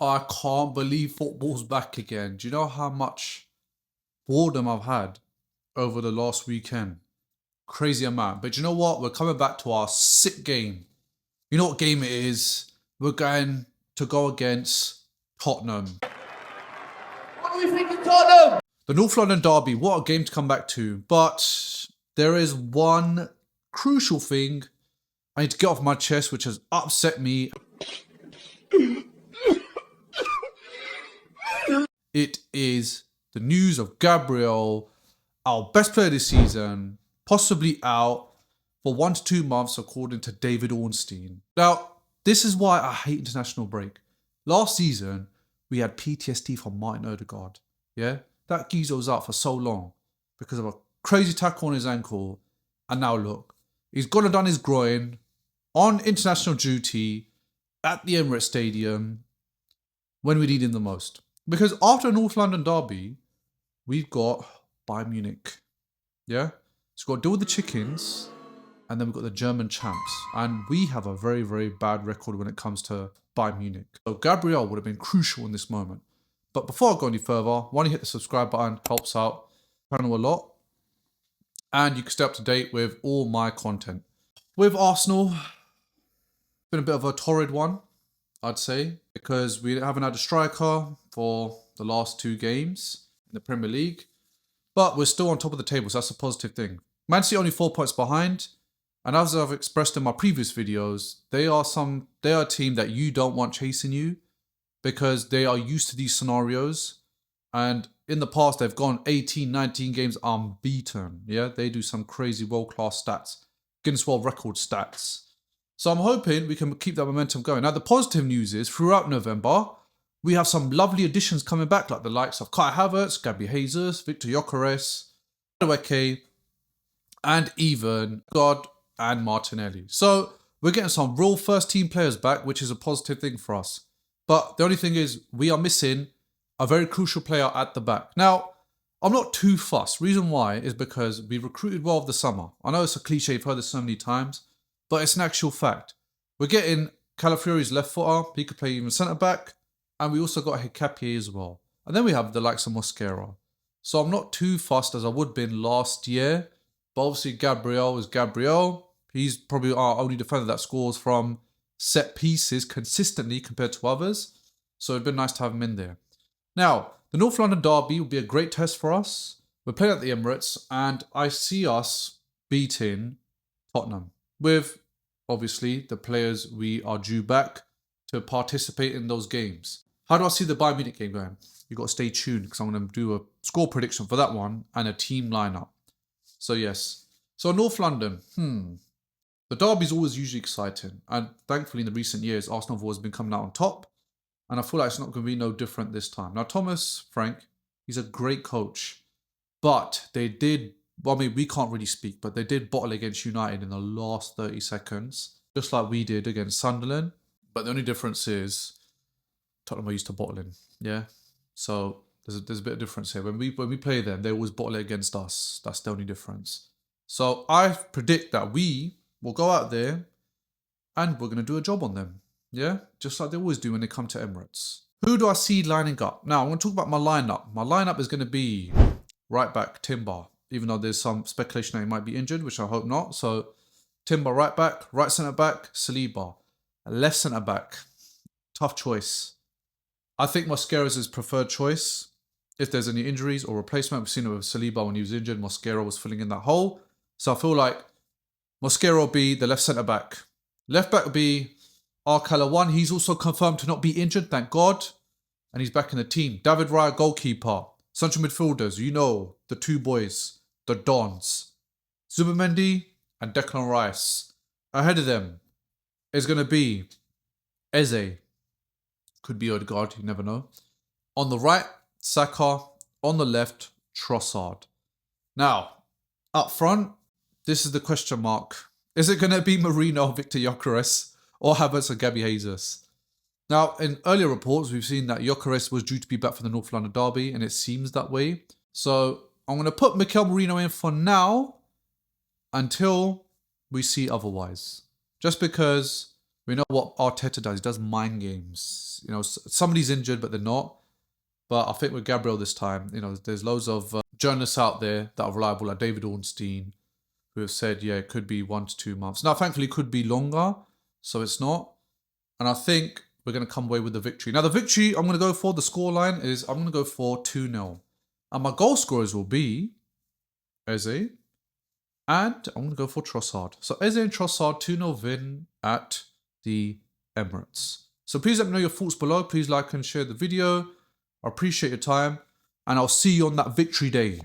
I can't believe football's back again. Do you know how much boredom I've had over the last weekend? Crazy amount. But you know what? We're coming back to our sick game. You know what game it is? We're going to go against Tottenham. What do we think of Tottenham? The North London derby. What a game to come back to. But there is one crucial thing I need to get off my chest, which has upset me. It is the news of Gabriel, our best player this season, possibly out for 1 to 2 months, according to David Ornstein. Now, this is why I hate international break. Last season, we had PTSD from Martin Ødegaard. Yeah, that geezer was out for so long because of a crazy tackle on his ankle. And now look, he's gone and done his groin on international duty at the Emirates Stadium when we need him the most. Because after North London derby, we've got Bayern Munich. Yeah? So we've got to deal with the chickens, and then we've got the German champs. And we have a very, very bad record when it comes to Bayern Munich. So Gabriel would have been crucial in this moment. But before I go any further, why don't you hit the subscribe button, helps out the channel a lot. And you can stay up to date with all my content. With Arsenal, it's been a bit of a torrid one, I'd say, because we haven't had a striker for the last 2 games in the Premier League, but we're still on top of the table, so that's a positive thing. Man City only 4 points behind, and as I've expressed in my previous videos, they are a team that you don't want chasing you because they are used to these scenarios, and in the past they've gone 18, 19 games unbeaten. Yeah, they do some crazy world-class stats, Guinness World Record stats. So I'm hoping we can keep that momentum going. Now, the positive news is, throughout November, we have some lovely additions coming back, like the likes of Kai Havertz, Gabriel Jesus, Victor Gyökeres, and even God and Martinelli. So we're getting some real first-team players back, which is a positive thing for us. But the only thing is, we are missing a very crucial player at the back. Now, I'm not too fussed. Reason why is because we recruited well over the summer. I know it's a cliche, you've heard this so many times, but it's an actual fact. We're getting Calafiori's left footer. He could play even centre-back. And we also got Hikapié as well. And then we have the likes of Mosquera. So I'm not too fussed as I would have been last year. But obviously Gabriel is Gabriel. He's probably our only defender that scores from set pieces consistently compared to others. So it'd been nice to have him in there. Now, the North London derby will be a great test for us. We're playing at the Emirates, and I see us beating Tottenham with, obviously, the players we are due back to participate in those games. How do I see the Bayern Munich game going? You've got to stay tuned because I'm going to do a score prediction for that one and a team lineup. So yes. So North London, the derby's always usually exciting. And thankfully in the recent years, Arsenal have always been coming out on top. And I feel like it's not going to be no different this time. Now Thomas Frank, he's a great coach. But they did, well, I mean, we can't really speak, but they did bottle against United in the last 30 seconds. Just like we did against Sunderland. But the only difference is Tottenham are used to bottling, yeah? So there's a bit of difference here. When we play them, they always bottle it against us. That's the only difference. So I predict that we will go out there and we're going to do a job on them, yeah? Just like they always do when they come to Emirates. Who do I see lining up? Now, I'm going to talk about my lineup. My lineup is going to be right back, Timber, even though there's some speculation that he might be injured, which I hope not. So Timber right back, right centre back, Saliba. Left centre back, tough choice. I think Mosquera is his preferred choice. If there's any injuries or replacement, we've seen it with Saliba when he was injured. Mosquera was filling in that hole. So I feel like Mosquera will be the left centre back. Left back will be Arkala 1. He's also confirmed to not be injured, thank God. And he's back in the team. David Raya, goalkeeper. Central midfielders, you know, the 2 boys, the Dons. Zubimendi and Declan Rice. Ahead of them is going to be Eze. Could be Ødegaard, you never know. On the right, Saka. On the left, Trossard. Now, up front, this is the question mark. Is it going to be Marino, Victor Gyökeres, or Havertz and Gabriel Jesus? Now, in earlier reports, we've seen that Gyökeres was due to be back for the North London derby, and it seems that way. So I'm going to put Mikel Marino in for now until we see otherwise. Just because We know what Arteta does. He does mind games. You know, somebody's injured, but they're not. But I think with Gabriel this time, you know, there's loads of journalists out there that are reliable, like David Ornstein, who have said, yeah, it could be 1 to 2 months. Now, thankfully, it could be longer, so it's not. And I think we're going to come away with the victory. Now, the victory I'm going to go for, the scoreline is, I'm going to go for 2-0. And my goal scorers will be Eze, and I'm going to go for Trossard. So Eze and Trossard, 2-0 win at the Emirates. So please let me know your thoughts below. Please like and share the video. I appreciate your time. And I'll see you on that victory day.